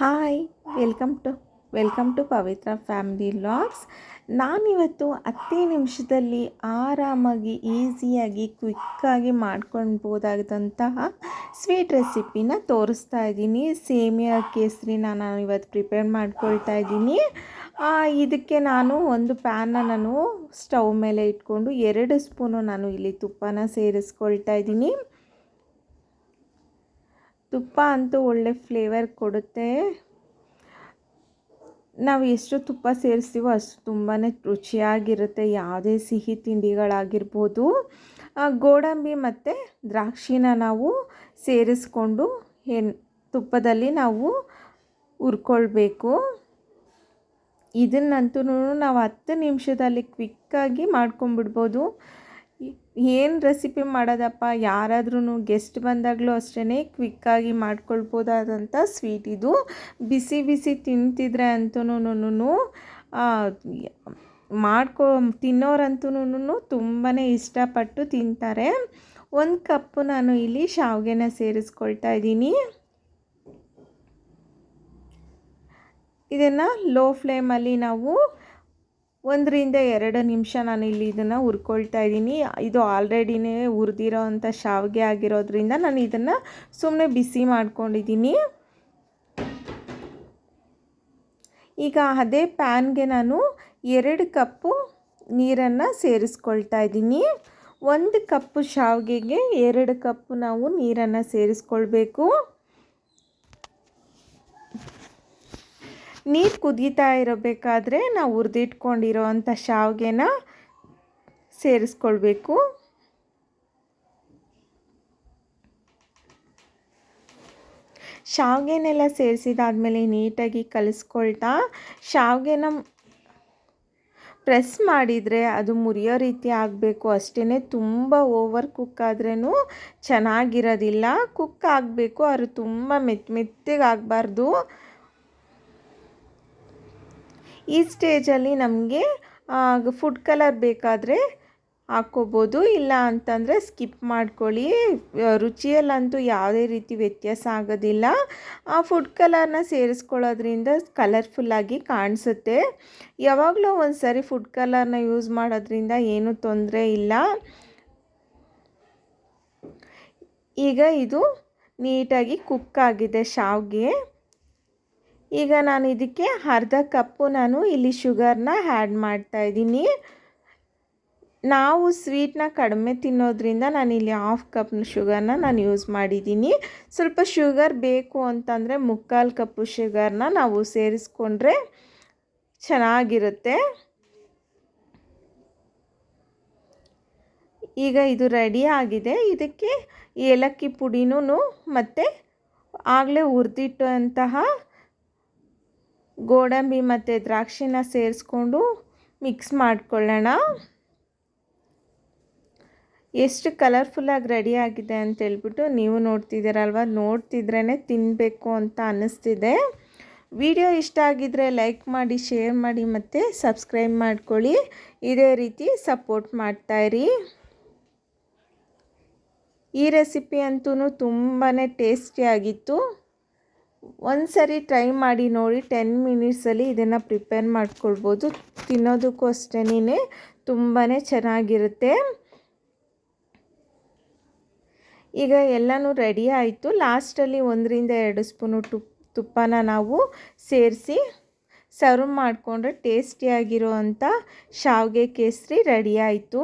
Hi welcome to Pavitra family vlogs. ನಾನಿವತ್ತು 10 ನಿಮಿಷದಲ್ಲಿ ಆರಾಮಾಗಿ ಈಸಿಯಾಗಿ ಕ್ವಿಕ್ಕಾಗಿ ಮಾಡ್ಕೊಳ್ಬೋದಾದಂತಹ ಸ್ವೀಟ್ ರೆಸಿಪಿನ ತೋರಿಸ್ತಾ ಇದ್ದೀನಿ. ಸೇಮಿಯಾ ಕೇಸರಿನ ನಾನು ಇವತ್ತು ಪ್ರಿಪೇರ್ ಮಾಡ್ಕೊಳ್ತಾ ಇದ್ದೀನಿ. ಇದಕ್ಕೆ ನಾನು ಒಂದು ಪ್ಯಾನ್ನ ನಾನು ಸ್ಟವ್ ಮೇಲೆ ಇಟ್ಕೊಂಡು 2 ಸ್ಪೂನು ನಾನು ಇಲ್ಲಿ ತುಪ್ಪನ ಸೇರಿಸ್ಕೊಳ್ತಾ ಇದ್ದೀನಿ. ತುಪ್ಪ ಅಂತೂ ಒಳ್ಳೆ ಫ್ಲೇವರ್ ಕೊಡುತ್ತೆ. ನಾವು ಎಷ್ಟು ತುಪ್ಪ ಸೇರಿಸ್ತೀವೋ ಅಷ್ಟು ತುಂಬಾ ರುಚಿಯಾಗಿರುತ್ತೆ. ಯಾವುದೇ ಸಿಹಿ ತಿಂಡಿಗಳಾಗಿರ್ಬೋದು. ಗೋಡಂಬಿ ಮತ್ತು ದ್ರಾಕ್ಷಿನ ನಾವು ಸೇರಿಸ್ಕೊಂಡು ತುಪ್ಪದಲ್ಲಿ ನಾವು ಹುರ್ಕೊಳ್ಬೇಕು. ಇದನ್ನಂತೂ ನಾವು 10 ನಿಮಿಷದಲ್ಲಿ ಕ್ವಿಕ್ಕಾಗಿ ಮಾಡ್ಕೊಂಬಿಡ್ಬೋದು. ಏನು ರೆಸಿಪಿ ಮಾಡೋದಪ್ಪ, ಯಾರಾದ್ರೂ ಗೆಸ್ಟ್ ಬಂದಾಗಲೂ ಅಷ್ಟೇ ಕ್ವಿಕ್ಕಾಗಿ ಮಾಡ್ಕೊಳ್ಬೋದಾದಂಥ ಸ್ವೀಟ್ ಇದು. ಬಿಸಿ ಬಿಸಿ ತಿಂತಿದ್ರೆ ಅಂತೂ ತಿನ್ನೋರಂತೂ ತುಂಬಾ ಇಷ್ಟಪಟ್ಟು ತಿಂತಾರೆ. 1 ಕಪ್ಪು ನಾನು ಇಲ್ಲಿ ಶಾವಿಗೆನ ಸೇರಿಸ್ಕೊಳ್ತಾ ಇದ್ದೀನಿ. ಇದನ್ನು ಲೋ ಫ್ಲೇಮಲ್ಲಿ ನಾವು 1 ರಿಂದ 2 ನಿಮಿಷ ನಾನು ಇಲ್ಲಿ ಇದನ್ನು ಹುರ್ಕೊಳ್ತಾ ಇದ್ದೀನಿ. ಇದು ಆಲ್ರೆಡಿನೇ ಹುರಿದಿರೋ ಅಂಥ ಶಾವಿಗೆ ಆಗಿರೋದ್ರಿಂದ ನಾನು ಇದನ್ನು ಸುಮ್ಮನೆ ಬಿಸಿ ಮಾಡ್ಕೊಂಡಿದ್ದೀನಿ. ಈಗ ಅದೇ ಪ್ಯಾನ್ಗೆ ನಾನು 2 ಕಪ್ಪು ನೀರನ್ನು ಸೇರಿಸ್ಕೊಳ್ತಾ ಇದ್ದೀನಿ. 1 ಕಪ್ಪು ಶಾವಿಗೆಗೆ 2 ಕಪ್ಪು ನಾವು ನೀರನ್ನು ಸೇರಿಸ್ಕೊಳ್ಬೇಕು. ನೀರು ಕುದೀತಾ ಇರಬೇಕಾದ್ರೆ ನಾವು ಹುರಿದಿಟ್ಕೊಂಡಿರೋ ಅಂಥ ಶಾವಿಗೆನ ಸೇರಿಸ್ಕೊಳ್ಬೇಕು. ಶಾವಿಗೆನೆಲ್ಲ ಸೇರಿಸಿದಾದ್ಮೇಲೆ ನೀಟಾಗಿ ಕಲಿಸ್ಕೊಳ್ತಾ ಶಾವಿಗೆನ ಪ್ರೆಸ್ ಮಾಡಿದರೆ ಅದು ಮುರಿಯೋ ರೀತಿ ಆಗಬೇಕು ಅಷ್ಟೇ. ತುಂಬ ಓವರ್ ಕುಕ್ ಆದ್ರೂ ಚೆನ್ನಾಗಿರೋದಿಲ್ಲ. ಕುಕ್ ಆಗಬೇಕು, ಅದು ತುಂಬ ಮೆತ್ತಗೆ ಆಗಬಾರ್ದು. ಈ ಸ್ಟೇಜಲ್ಲಿ ನಮಗೆ ಫುಡ್ ಕಲರ್ ಬೇಕಾದರೆ ಹಾಕ್ಕೋಬೋದು, ಇಲ್ಲ ಅಂತಂದರೆ ಸ್ಕಿಪ್ ಮಾಡ್ಕೊಳ್ಳಿ. ರುಚಿಯಲ್ಲಂತೂ ಯಾವುದೇ ರೀತಿ ವ್ಯತ್ಯಾಸ ಆಗೋದಿಲ್ಲ. ಆ ಫುಡ್ ಕಲರ್ನ ಸೇರಿಸ್ಕೊಳ್ಳೋದ್ರಿಂದ ಕಲರ್ಫುಲ್ಲಾಗಿ ಕಾಣಿಸುತ್ತೆ. ಯಾವಾಗಲೂ ಒಂದು ಸರಿ ಫುಡ್ ಕಲರ್ನ ಯೂಸ್ ಮಾಡೋದ್ರಿಂದ ಏನೂ ತೊಂದರೆ ಇಲ್ಲ. ಈಗ ಇದು ನೀಟಾಗಿ ಕುಕ್ ಆಗಿದೆ ಶಾವಿಗೆ. ಈಗ ನಾನು ಇದಕ್ಕೆ ಅರ್ಧ ಕಪ್ಪು ನಾನು ಇಲ್ಲಿ ಶುಗರ್ನ ಆ್ಯಡ್ ಮಾಡ್ತಾಯಿದ್ದೀನಿ. ನಾವು ಸ್ವೀಟ್ನ ಕಡಿಮೆ ತಿನ್ನೋದ್ರಿಂದ ನಾನಿಲ್ಲಿ 1/2 ಕಪ್ ಶುಗರ್ನ ನಾನು ಯೂಸ್ ಮಾಡಿದ್ದೀನಿ. ಸ್ವಲ್ಪ ಶುಗರ್ ಬೇಕು ಅಂತಂದರೆ 3/4 ಕಪ್ಪು ಶುಗರ್ನ ನಾವು ಸೇರಿಸ್ಕೊಂಡ್ರೆ ಚೆನ್ನಾಗಿರುತ್ತೆ. ಈಗ ಇದು ರೆಡಿ ಆಗಿದೆ. ಇದಕ್ಕೆ ಏಲಕ್ಕಿ ಪುಡಿನೂ ಮತ್ತು ಆಗಲೇ ಹುರಿದಿಟ್ಟಂತಹ ಗೋಡಂಬಿ ಮತ್ತು ದ್ರಾಕ್ಷಿನ ಸೇರಿಸ್ಕೊಂಡು ಮಿಕ್ಸ್ ಮಾಡ್ಕೊಳ್ಳೋಣ. ಎಷ್ಟು ಕಲರ್ಫುಲ್ಲಾಗಿ ರೆಡಿ ಆಗಿದೆ ಅಂತೇಳ್ಬಿಟ್ಟು ನೀವು ನೋಡ್ತಿದ್ದೀರಲ್ವ, ನೋಡ್ತಿದ್ರೇ ತಿನ್ನಬೇಕು ಅಂತ ಅನ್ನಿಸ್ತಿದೆ. ವಿಡಿಯೋ ಇಷ್ಟ ಆಗಿದ್ದರೆ ಲೈಕ್ ಮಾಡಿ, ಶೇರ್ ಮಾಡಿ ಮತ್ತು ಸಬ್ಸ್ಕ್ರೈಬ್ ಮಾಡ್ಕೊಳ್ಳಿ. ಇದೇ ರೀತಿ ಸಪೋರ್ಟ್ ಮಾಡ್ತಾಯಿರಿ. ಈ ರೆಸಿಪಿ ಅಂತೂ ತುಂಬಾ ಟೇಸ್ಟಿಯಾಗಿತ್ತು. ಒಂದು ಸರಿ ಟ್ರೈ ಮಾಡಿ ನೋಡಿ. 10 ಮಿನಿಟ್ಸಲ್ಲಿ ಇದನ್ನು ಪ್ರಿಪೇರ್ ಮಾಡ್ಕೊಳ್ಬೋದು. ತಿನ್ನೋದಕ್ಕೂ ಅಷ್ಟೇ ತುಂಬಾ ಚೆನ್ನಾಗಿರುತ್ತೆ. ಈಗ ಎಲ್ಲನೂ ರೆಡಿ ಆಯಿತು. ಲಾಸ್ಟಲ್ಲಿ 1 ರಿಂದ 2 ಸ್ಪೂನು ತುಪ್ಪನ ನಾವು ಸೇರಿಸಿ ಸರ್ವ್ ಮಾಡಿಕೊಂಡ್ರೆ ಟೇಸ್ಟಿಯಾಗಿರೋ ಅಂಥ ಶಾವಿಗೆ ಕೇಸರಿ ರೆಡಿ ಆಯಿತು.